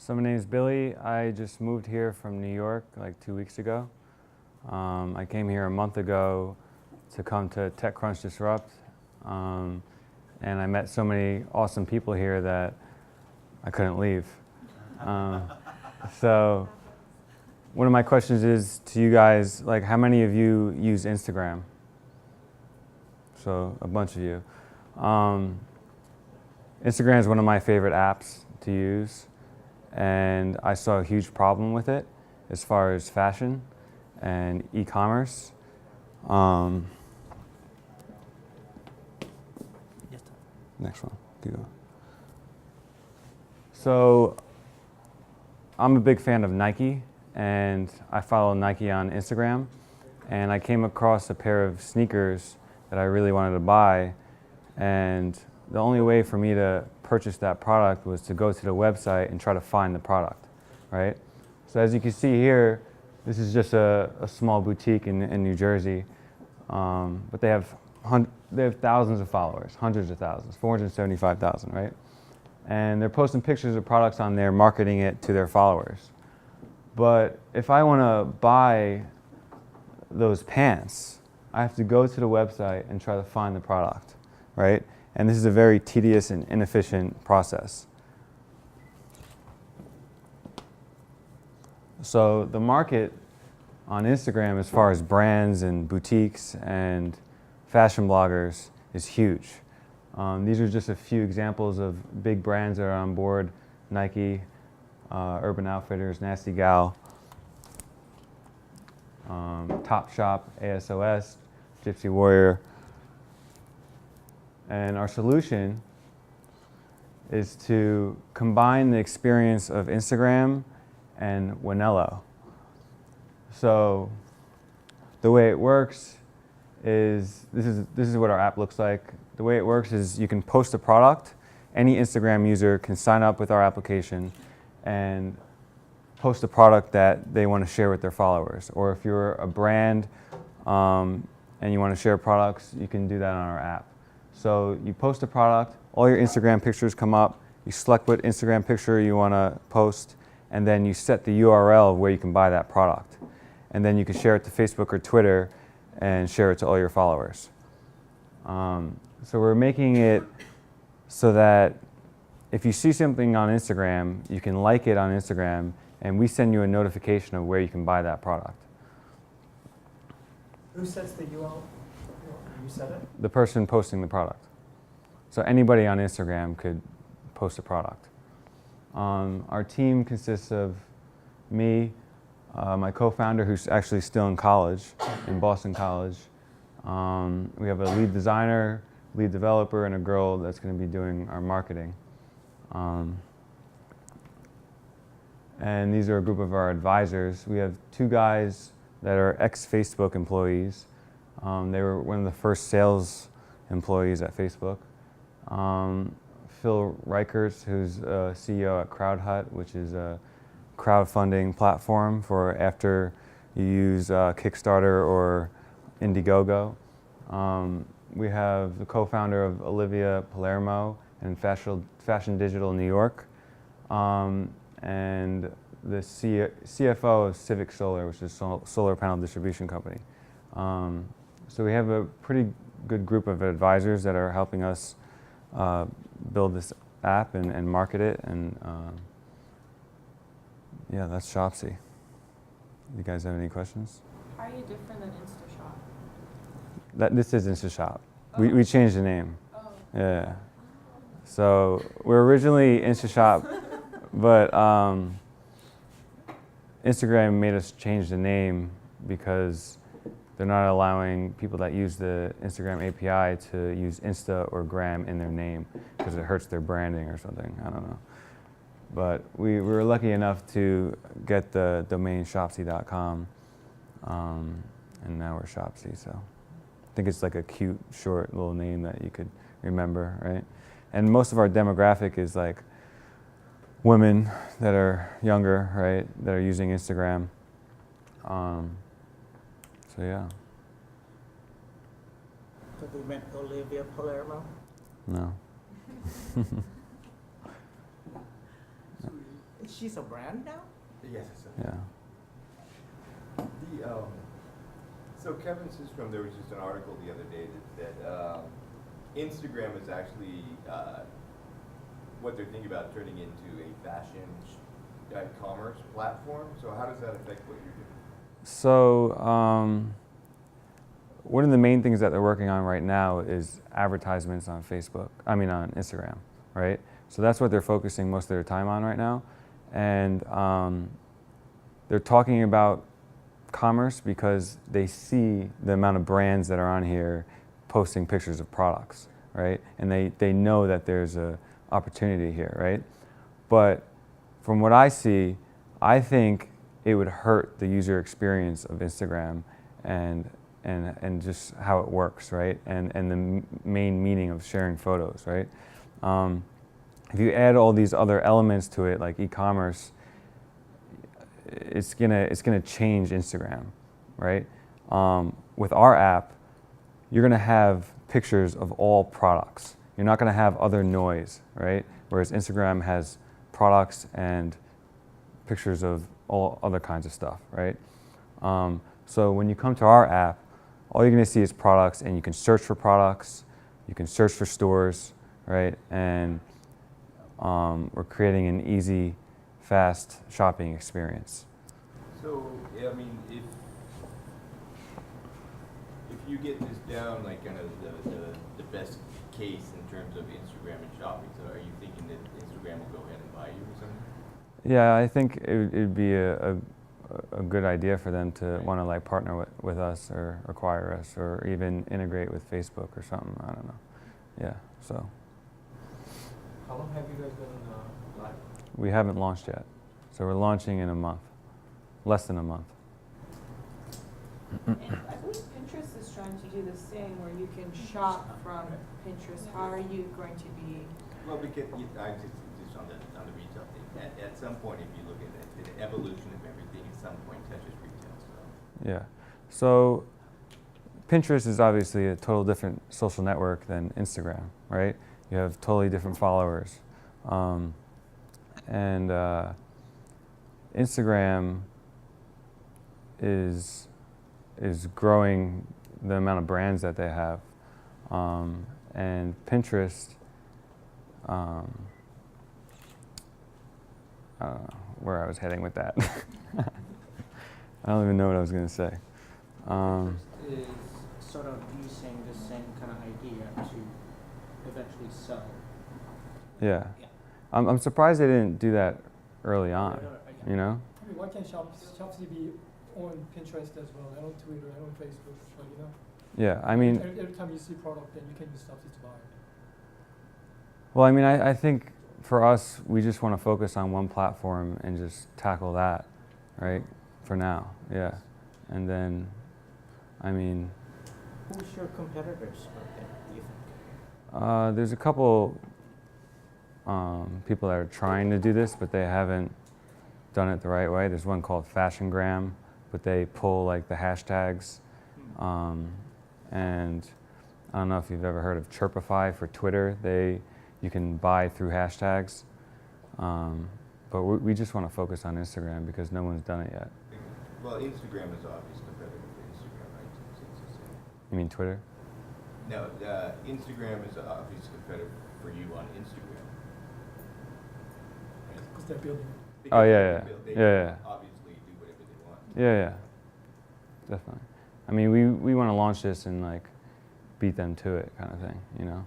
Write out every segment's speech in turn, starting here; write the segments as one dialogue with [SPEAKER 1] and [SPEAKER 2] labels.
[SPEAKER 1] So my name is Billy. I just moved here from New York like 2 weeks ago. I came here a month ago to come to TechCrunch Disrupt, and I met so many awesome people here that I couldn't leave. So one of my questions is to you guys, like, how many of you use Instagram? So a bunch of you. Instagram is one of my favorite apps to use, and I saw a huge problem with it as far as fashion and e-commerce. Next one. Keep going. So I'm a big fan of Nike, and I follow Nike on Instagram, and I came across a pair of sneakers that I really wanted to buy, and the only way for me to purchase that product was to go to the website and try to find the product, right? So as you can see here, this is just a small boutique in New Jersey, but they have thousands of followers, hundreds of thousands, 475,000, right? And they're posting pictures of products on there, marketing it to their followers. But if I want to buy those pants, I have to go to the website and try to find the product, right? And this is a very tedious and inefficient process. So the market on Instagram as far as brands and boutiques and fashion bloggers is huge. These are just a few examples of big brands that are on board: Nike, Urban Outfitters, Nasty Gal, Topshop, ASOS, Gypsy Warrior. And our solution is to combine the experience of Instagram and Wanello. So the way it works is, this is what our app looks like. The way it works is you can post a product. Any Instagram user can sign up with our application and post a product that they want to share with their followers. Or if you're a brand and you want to share products, you can do that on our app. So you post a product, all your Instagram pictures come up, you select what Instagram picture you want to post, and then you set the URL of where you can buy that product. And then you can share it to Facebook or Twitter and share it to all your followers. So we're making it so that if you see something on Instagram, you can like it on Instagram, and we send you a notification of where you can buy that product.
[SPEAKER 2] Who sets the URL? You set it?
[SPEAKER 1] The person posting the product. So anybody on Instagram could post a product. Our team consists of me, my co-founder, who's actually still in college, in Boston College. We have a lead designer, lead developer, and a girl that's going to be doing our marketing. And these are a group of our advisors. We have 2 guys that are ex-Facebook employees. They were one of the first sales employees at Facebook. Phil Reichertz, who's CEO at CrowdHut, which is a crowdfunding platform for after you use Kickstarter or Indiegogo. We have the co-founder of Olivia Palermo and Fashion Digital New York, and the CFO of Civic Solar, which is a solar panel distribution company. So we have a pretty good group of advisors that are helping us build this app and market it, and yeah, that's Shopsy. You guys have any questions?
[SPEAKER 3] How are you different than InstaShop?
[SPEAKER 1] This is InstaShop.
[SPEAKER 3] Oh.
[SPEAKER 1] We changed the name.
[SPEAKER 3] Oh.
[SPEAKER 1] Yeah. So we're originally InstaShop, but Instagram made us change the name because they're not allowing people that use the Instagram API to use Insta or Gram in their name because it hurts their branding or something. I don't know. But we were lucky enough to get the domain shopsy.com, and now we're Shopsy. So I think it's like a cute, short little name that you could remember, right? And most of our demographic is like women that are younger, right, that are using Instagram. So yeah.
[SPEAKER 2] Have we met Olivia Palermo?
[SPEAKER 1] No.
[SPEAKER 2] Is she's a brand now?
[SPEAKER 4] Yes, it's
[SPEAKER 1] Yeah.
[SPEAKER 4] the so Kevin Systrom, there was just an article the other day that Instagram is actually what they're thinking about turning into a fashion commerce platform. So how does that affect what you're doing?
[SPEAKER 1] So one of the main things that they're working on right now is advertisements on Facebook. I mean on Instagram, right? So that's what they're focusing most of their time on right now, and they're talking about commerce because they see the amount of brands that are on here posting pictures of products, right? And they know that there's a opportunity here, right? But from what I see, I think it would hurt the user experience of Instagram and just how it works, right? And the main meaning of sharing photos, right? If you add all these other elements to it, like e-commerce, it's gonna change Instagram, right? With our app, you're gonna have pictures of all products. You're not gonna have other noise, right? Whereas Instagram has products and pictures of all other kinds of stuff, right? So when you come to our app, all you're gonna see is products, and you can search for products, you can search for stores, right? And we're creating an easy, fast shopping experience.
[SPEAKER 4] So I mean, if you get this down, like kind of the best case in terms of Instagram and shopping, so are you thinking that Instagram will go ahead and buy you or something?
[SPEAKER 1] Yeah, I think it'd be a good idea for them to want to like partner with us or acquire us or even integrate with Facebook or something. I don't know. Yeah, so
[SPEAKER 2] How long have you guys been live?
[SPEAKER 1] we haven't launched yet. So we're launching in a month, less than a month.
[SPEAKER 3] And I believe Pinterest is trying to do this thing where you can shop from Pinterest. How are you going to be?
[SPEAKER 4] Well, because I just on the retail thing. At some point, if you look at it, the evolution of everything at some point touches retail. So
[SPEAKER 1] Yeah. So Pinterest is obviously a total different social network than Instagram, right? You have totally different followers. And Instagram is growing the amount of brands that they have. And Pinterest, I don't know where I was heading with that. I don't even know what I was going to say.
[SPEAKER 2] Is sort of using the same kind of idea to eventually sell.
[SPEAKER 1] Yeah.
[SPEAKER 2] Yeah.
[SPEAKER 1] I'm surprised they didn't do that early on, you know?
[SPEAKER 5] I mean, why can't Shopsy be on Pinterest as well, and on Twitter, and on Facebook, but, you know?
[SPEAKER 1] Yeah, I mean,
[SPEAKER 5] Every time you see product, then you can use Shopsy to buy it.
[SPEAKER 1] well, I mean, I think for us, we just want to focus on one platform and just tackle that, right? For now, yeah. And then, I mean,
[SPEAKER 2] Who's your competitors out there, do you think?
[SPEAKER 1] there's a couple people that are trying to do this, but they haven't done it the right way. There's one called Fashion+, but they pull like the hashtags. And I don't know if you've ever heard of Chirpify for Twitter. You can buy through hashtags. But we just want to focus on Instagram because no one's done it yet.
[SPEAKER 4] well, Instagram is obvious competitor for Instagram, right? Since it's
[SPEAKER 1] You mean Twitter?
[SPEAKER 4] no, Instagram is an obvious competitor for you on Instagram. Right?
[SPEAKER 5] Because they're building it.
[SPEAKER 4] Because
[SPEAKER 1] Oh, yeah,
[SPEAKER 4] they
[SPEAKER 1] yeah.
[SPEAKER 4] can build- they
[SPEAKER 1] Yeah,
[SPEAKER 4] can
[SPEAKER 1] yeah.
[SPEAKER 4] obviously do whatever they want.
[SPEAKER 1] Yeah, definitely. I mean, we want to launch this and like beat them to it, kind of thing, you know?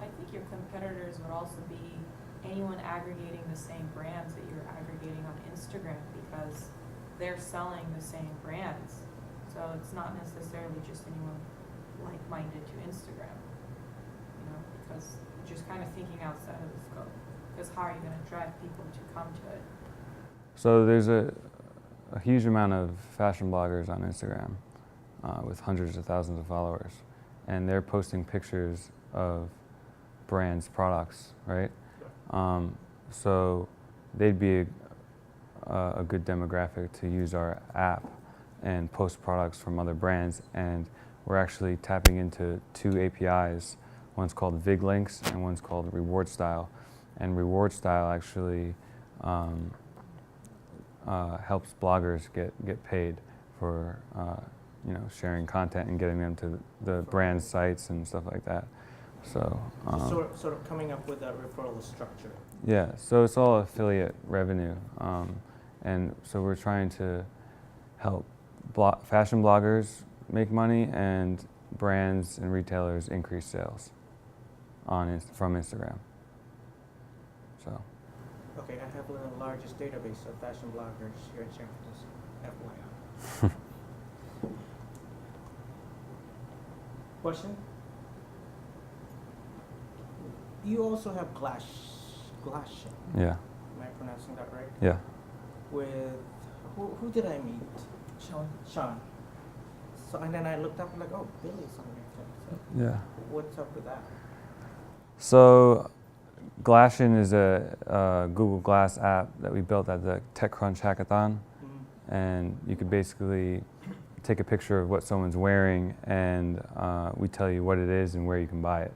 [SPEAKER 3] I think your competitors would also be anyone aggregating the same brands that you're aggregating on Instagram because they're selling the same brands. So it's not necessarily just anyone like-minded to Instagram, you know, because you're just kind of thinking outside of the scope. Because how are you going to drive people to come to it?
[SPEAKER 1] So there's a huge amount of fashion bloggers on Instagram with hundreds of thousands of followers. And they're posting pictures of brands' products, right? So they'd be a good demographic to use our app and post products from other brands. And we're actually tapping into 2 APIs. One's called Vig Links and one's called Reward Style. And Reward Style actually helps bloggers get paid for sharing content and getting them to the brand sites and stuff like that. So
[SPEAKER 2] Sort of coming up with a referral structure.
[SPEAKER 1] yeah, so it's all affiliate revenue, and so we're trying to help fashion bloggers make money and brands and retailers increase sales from Instagram. So.
[SPEAKER 2] Okay, I have the largest database of fashion bloggers here in San Francisco, FYI. Question? You also have Glashin.
[SPEAKER 1] Yeah.
[SPEAKER 2] Am I pronouncing that right?
[SPEAKER 1] Yeah.
[SPEAKER 2] With who did I meet?
[SPEAKER 5] Sean,
[SPEAKER 2] Sean. So and then I looked up and like, oh, Billy's on there. So
[SPEAKER 1] Yeah.
[SPEAKER 2] what's up with that?
[SPEAKER 1] So, Glashin is a Google Glass app that we built at the TechCrunch hackathon, and you could basically take a picture of what someone's wearing, and we tell you what it is and where you can buy it.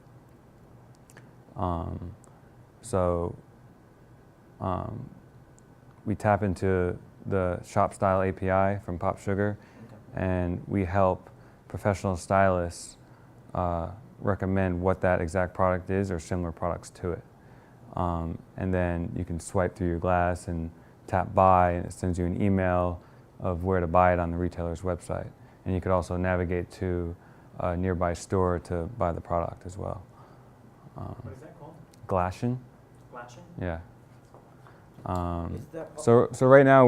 [SPEAKER 1] We tap into the Shop Style API from Pop Sugar, and we help professional stylists recommend what that exact product is or similar products to it. And then you can swipe through your glass and tap buy, and it sends you an email of where to buy it on the retailer's website. And you could also navigate to a nearby store to buy the product as well.
[SPEAKER 2] What is that called?
[SPEAKER 1] Glashin?
[SPEAKER 2] Flashing?
[SPEAKER 1] Yeah.
[SPEAKER 2] Is that
[SPEAKER 1] So right now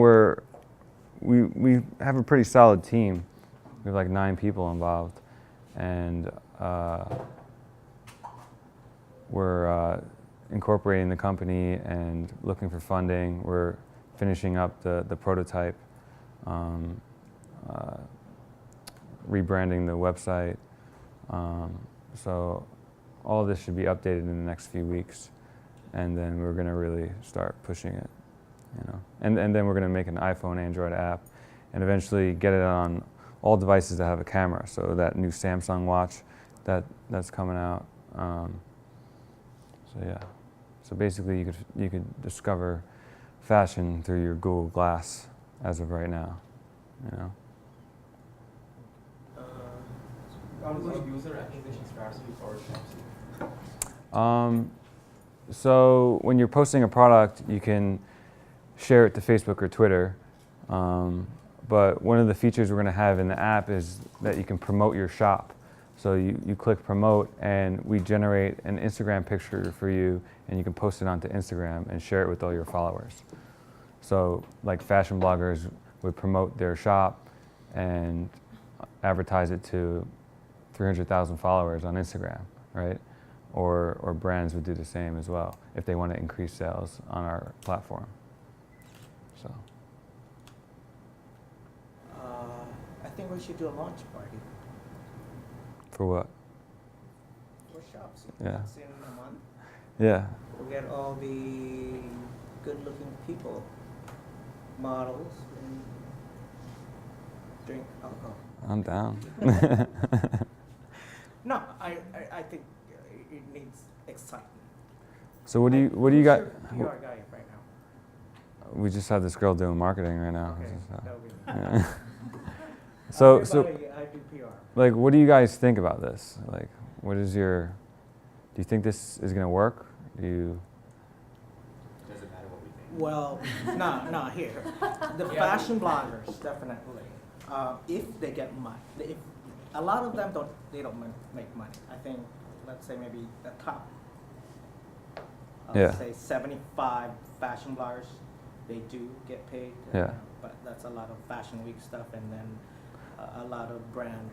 [SPEAKER 1] we have a pretty solid team. We have like 9 people involved, and we're incorporating the company and looking for funding. We're finishing up the prototype, rebranding the website. So all of this should be updated in the next few weeks, and then we're going to really start pushing it, And then we're going to make an iPhone, Android app, and eventually get it on all devices that have a camera. So that new Samsung watch that's coming out. So yeah. So basically, you could discover fashion through your Google Glass as of right now,
[SPEAKER 6] What is the user acquisition strategy for Shopsy?
[SPEAKER 1] So when you're posting a product, you can share it to Facebook or Twitter. But one of the features we're going to have in the app is that you can promote your shop. So you click promote, and we generate an Instagram picture for you, and you can post it onto Instagram and share it with all your followers. So like fashion bloggers would promote their shop and advertise it to 300,000 followers on Instagram, right? Or brands would do the same as well if they want to increase sales on our platform. So.
[SPEAKER 2] I think we should do a launch party
[SPEAKER 1] For what?
[SPEAKER 2] for Shopsy.
[SPEAKER 1] Yeah.
[SPEAKER 2] It's in a month.
[SPEAKER 1] Yeah.
[SPEAKER 2] We'll get all the good-looking people, models, and drink alcohol.
[SPEAKER 1] I'm down.
[SPEAKER 2] No, I think it needs excitement.
[SPEAKER 1] So what do you got?
[SPEAKER 2] You are a guy right now.
[SPEAKER 1] We just have this girl doing marketing right now.
[SPEAKER 2] Okay, that'll be.
[SPEAKER 1] Yeah. So
[SPEAKER 2] Everybody, I do PR.
[SPEAKER 1] like, what do you guys think about this? Like, do you think this is gonna work?
[SPEAKER 6] Does it matter what we think?
[SPEAKER 2] Well, no, here. The fashion bloggers, definitely. If they get money, if a lot of them don't make money. I think, let's say maybe the top,
[SPEAKER 1] Yeah.
[SPEAKER 2] say 75 fashion bloggers, they do get paid.
[SPEAKER 1] Yeah.
[SPEAKER 2] But that's a lot of fashion week stuff, and then a lot of brand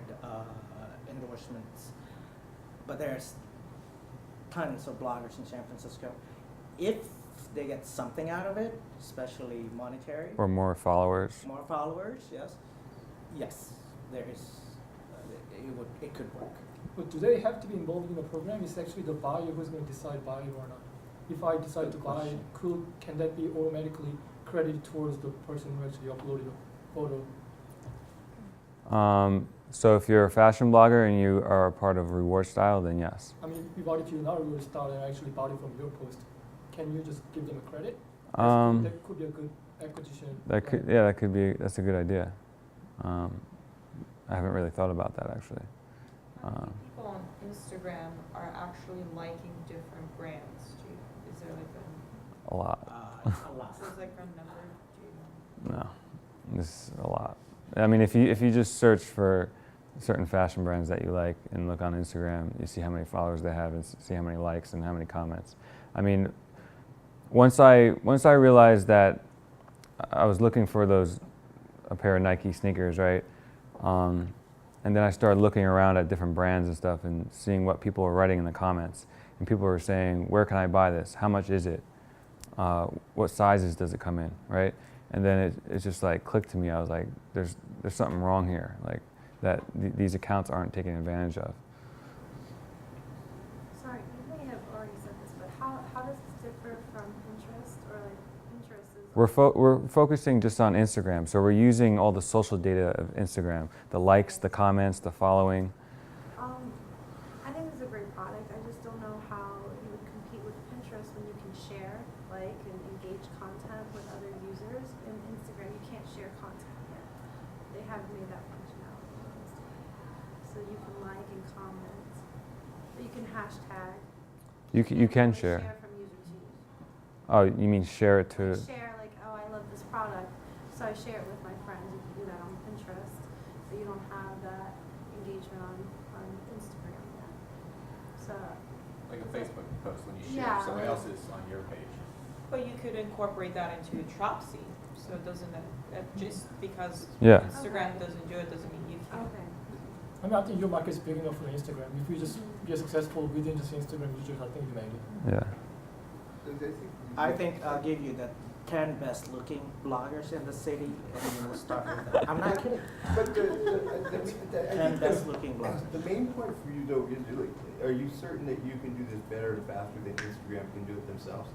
[SPEAKER 2] endorsements. But there's tons of bloggers in San Francisco. If they get something out of it, especially monetary,
[SPEAKER 1] Or more followers?
[SPEAKER 2] more followers, yes, there is. It could work.
[SPEAKER 5] but do they have to be involved in the program? It's actually the buyer who's going to decide buy or not. If I decide
[SPEAKER 2] Good
[SPEAKER 5] to buy,
[SPEAKER 2] question.
[SPEAKER 5] can that be automatically credited towards the person who actually uploaded the photo?
[SPEAKER 1] So if you're a fashion blogger and you are a part of Reward Style, then yes.
[SPEAKER 5] I mean, if you're not a real star and actually bought it from your post, can you just give them a credit?
[SPEAKER 1] Um,
[SPEAKER 5] That could be a good acquisition.
[SPEAKER 1] That could, yeah, that could be, that's a good idea. I haven't really thought about that actually.
[SPEAKER 3] How many people on Instagram are actually liking different brands? Is there like
[SPEAKER 1] A lot.
[SPEAKER 2] A lot.
[SPEAKER 3] is like a number? Do you know?
[SPEAKER 1] No, this is a lot. I mean, if you just search for certain fashion brands that you like and look on Instagram, you see how many followers they have and see how many likes and how many comments. I mean, once I realized that I was looking for a pair of Nike sneakers, right? And then I started looking around at different brands and stuff and seeing what people were writing in the comments. And people were saying, where can I buy this? How much is it? What sizes does it come in, right? And then it just like clicked to me. I was like, there's something wrong here, like that these accounts aren't taken advantage of.
[SPEAKER 7] Sorry, you may have already said this, but how does this differ from Pinterest, or like Pinterest is?
[SPEAKER 1] We're focusing just on Instagram, so we're using all the social data of Instagram, the likes, the comments, the following.
[SPEAKER 7] I think it's a great product. I just don't know how you would compete with Pinterest when you can share, like, and engage content with other users. In Instagram, you can't share content yet. They haven't made that functionality on Instagram. So you can like and comment, but you can hashtag.
[SPEAKER 1] You can
[SPEAKER 7] really
[SPEAKER 1] share.
[SPEAKER 7] Share from user to user.
[SPEAKER 1] Oh, you mean share it to?
[SPEAKER 7] I share like, oh, I love this product, so I share it with my friends. You can do that on Pinterest, but you don't have that engagement on Instagram yet. So
[SPEAKER 6] Like a Facebook post when you
[SPEAKER 7] Yeah,
[SPEAKER 6] share someone
[SPEAKER 7] like-
[SPEAKER 6] else's on your page.
[SPEAKER 3] But you could incorporate that into Shopsy, so it doesn't, just because
[SPEAKER 1] Yeah.
[SPEAKER 3] Instagram doesn't do it, doesn't mean you can.
[SPEAKER 7] okay.
[SPEAKER 5] I mean, I think your market is big enough for Instagram. If you just get successful within just Instagram users, I think you made it.
[SPEAKER 1] Yeah.
[SPEAKER 2] I think I'll give you the 10 best looking bloggers in the city, and we'll start with that. I'm not kidding.
[SPEAKER 4] But
[SPEAKER 2] 10 best looking bloggers.
[SPEAKER 4] the main point for you though is, like, are you certain that you can do this better and faster than Instagram can do it themselves?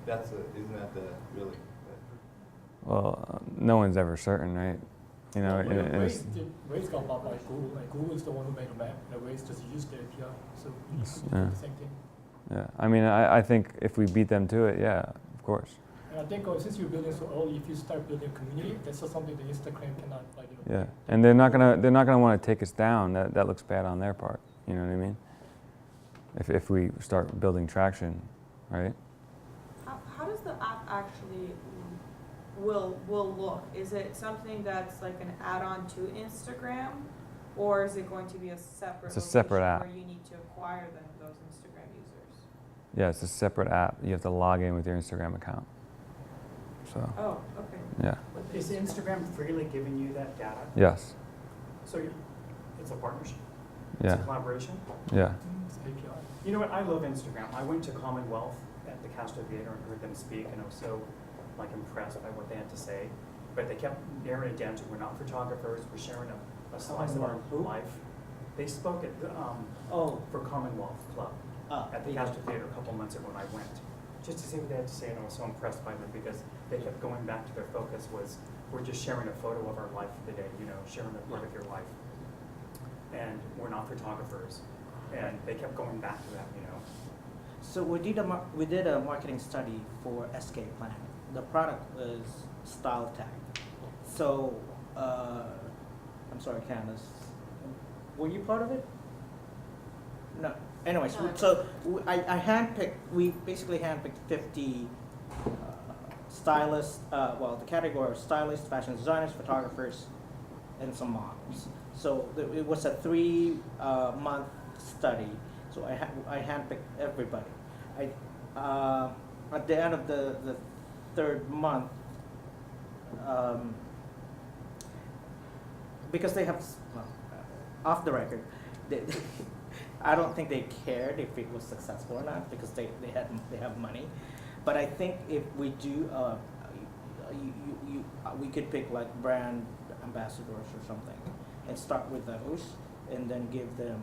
[SPEAKER 4] Isn't that the really?
[SPEAKER 1] Well, no one's ever certain, right? You know,
[SPEAKER 5] Well,
[SPEAKER 1] it's-
[SPEAKER 5] Waze got bought by Google. Like Google is the one who made a map, and Waze just used their API. So you
[SPEAKER 1] Yes,
[SPEAKER 5] could do
[SPEAKER 1] yeah.
[SPEAKER 5] the same thing.
[SPEAKER 1] yeah. I mean, I think if we beat them to it, yeah, of course.
[SPEAKER 5] And I think since you're building so early, if you start building a community, that's just something that Instagram cannot, like,
[SPEAKER 1] Yeah, and they're not gonna want to take us down. That looks bad on their part. You know what I mean? If we start building traction, right?
[SPEAKER 3] How does the app actually will look? Is it something that's like an add-on to Instagram, or is it going to be a separate?
[SPEAKER 1] It's a separate
[SPEAKER 3] location
[SPEAKER 1] app.
[SPEAKER 3] where you need to acquire those Instagram users.
[SPEAKER 1] Yeah, it's a separate app. You have to log in with your Instagram account. So,
[SPEAKER 3] Oh, okay.
[SPEAKER 1] yeah,
[SPEAKER 8] Is Instagram freely giving you that data?
[SPEAKER 1] yes,
[SPEAKER 8] So it's a partnership?
[SPEAKER 1] yeah,
[SPEAKER 8] It's a collaboration?
[SPEAKER 1] yeah.
[SPEAKER 5] it's API.
[SPEAKER 8] You know what, I love Instagram. I went to Commonwealth at the Castro Theater and heard them speak, and I was so impressed by what they had to say. But they kept narrowing it down to, we're not photographers, we're sharing a slice of our
[SPEAKER 2] Commonwealth who?
[SPEAKER 8] life. They spoke at the,
[SPEAKER 2] Oh,
[SPEAKER 8] for Commonwealth Club at the
[SPEAKER 2] yeah.
[SPEAKER 8] Castro Theater a couple months ago when I went, just to see what they had to say, and I was so impressed by them because they kept going back to their focus was, we're just sharing a photo of our life for the day, sharing a part of your life. And we're not photographers. And they kept going back to that.
[SPEAKER 2] So we did a marketing study for SK Plan. The product was Style-Tech. So I'm sorry, Candace. Were you part of it? No. Anyways,
[SPEAKER 3] No.
[SPEAKER 2] so we basically handpicked 50 stylists, the category of stylists, fashion designers, photographers, and some models. So it was a 3-month study. So I handpicked everybody. At the end of the 3rd month, because they have, off the record, I don't think they cared if it was successful or not because they have money. But I think if we do, we could pick like brand ambassadors or something, and start with those, and then give them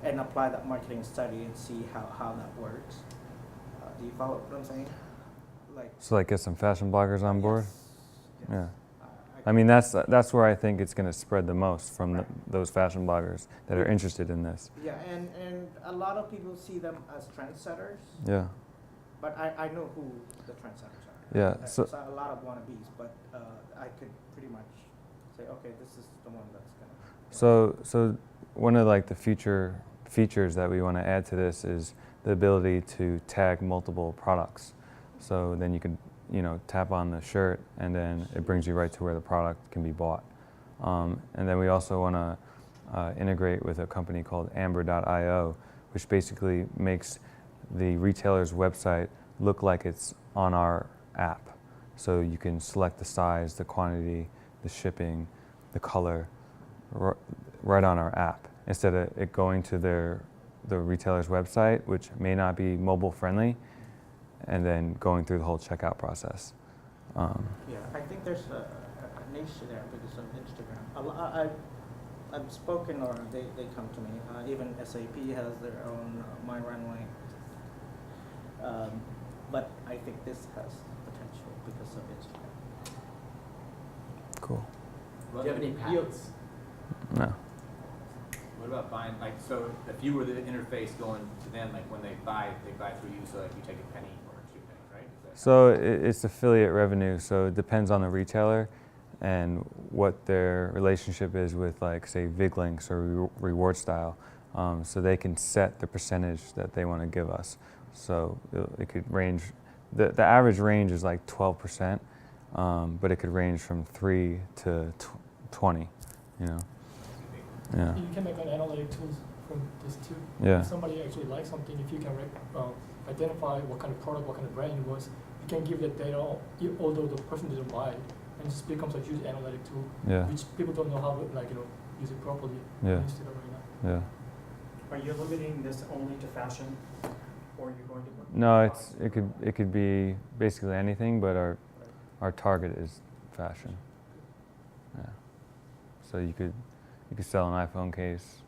[SPEAKER 2] and apply that marketing study and see how that works. Do you follow what I'm saying?
[SPEAKER 1] So like get some fashion bloggers on board.
[SPEAKER 2] Yes.
[SPEAKER 1] Yeah.
[SPEAKER 2] I
[SPEAKER 1] I mean, that's where I think it's going to spread the most from
[SPEAKER 2] Right.
[SPEAKER 1] those fashion bloggers that are interested in this.
[SPEAKER 2] yeah, and a lot of people see them as trendsetters,
[SPEAKER 1] Yeah.
[SPEAKER 2] but I know who the trendsetters are.
[SPEAKER 1] Yeah.
[SPEAKER 2] There's
[SPEAKER 1] So
[SPEAKER 2] a lot of wannabes, but I could pretty much say, okay, this is the one that's gonna.
[SPEAKER 1] so one of like the future features that we want to add to this is the ability to tag multiple products. So then you can, tap on the shirt and then it brings you right to where the product can be bought. And then we also want to integrate with a company called Amber.io, which basically makes the retailer's website look like it's on our app. So you can select the size, the quantity, the shipping, the color, right on our app, instead of it going to the retailer's website, which may not be mobile friendly, and then going through the whole checkout process.
[SPEAKER 2] Yeah, I think there's a niche there because of Instagram. I've spoken, or they come to me. Even SAP has their own My Runway. But I think this has potential because of Instagram.
[SPEAKER 1] Cool.
[SPEAKER 6] Do you have any patents?
[SPEAKER 1] No.
[SPEAKER 6] What about buying, like, so if you were the interface going to them, like when they buy through you, so like you take a penny or 2 pennies, right?
[SPEAKER 1] So it's affiliate revenue. So it depends on the retailer and what their relationship is with, like, say, VigLinks or Reward Style. So they can set the percentage that they want to give us. So it could range, the average range is like 12%, but it could range from 3 to 20, Yeah.
[SPEAKER 5] You can make an analytic tools from this too.
[SPEAKER 1] Yeah.
[SPEAKER 5] If somebody actually likes something, if you can identify what kind of product, what kind of brand it was, you can give that data, although the person didn't buy it, and it just becomes a huge analytic tool,
[SPEAKER 1] Yeah.
[SPEAKER 5] which people don't know how to use it properly.
[SPEAKER 1] Yeah.
[SPEAKER 5] Instead of right now.
[SPEAKER 1] Yeah.
[SPEAKER 8] Are you limiting this only to fashion, or are you going to?
[SPEAKER 1] No, it could be basically anything, but our target is fashion. Yeah. So you could sell an iPhone case.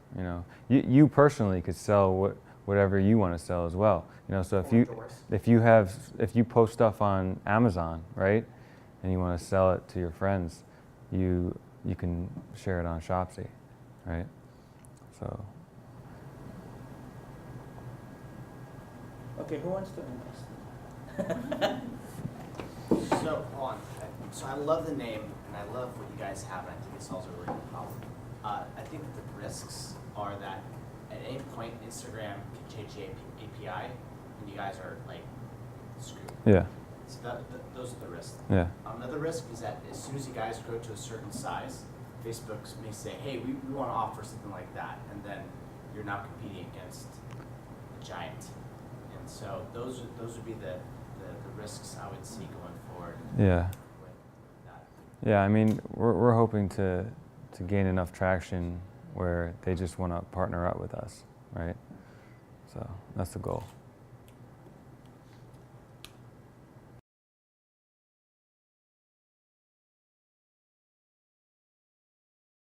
[SPEAKER 1] You personally could sell whatever you want to sell as well. So if you post stuff on Amazon, right, and you want to sell it to your friends, you can share it on Shopsy, right? So.
[SPEAKER 2] Okay, who wants to invest?
[SPEAKER 9] So I love the name, and I love what you guys have, and I think it solves a really good problem. I think that the risks are that at any point Instagram can change the API, and you guys are like screwed.
[SPEAKER 1] Yeah.
[SPEAKER 9] So those are the risks.
[SPEAKER 1] Yeah.
[SPEAKER 9] Another risk is that as soon as you guys grow to a certain size, Facebook may say, hey, we want to offer something like that, and then you're now competing against a giant. And so those would be the risks I would see going forward.
[SPEAKER 1] Yeah.
[SPEAKER 9] With that.
[SPEAKER 1] Yeah. I mean, we're hoping to gain enough traction where they just want to partner up with us, right? So that's the goal.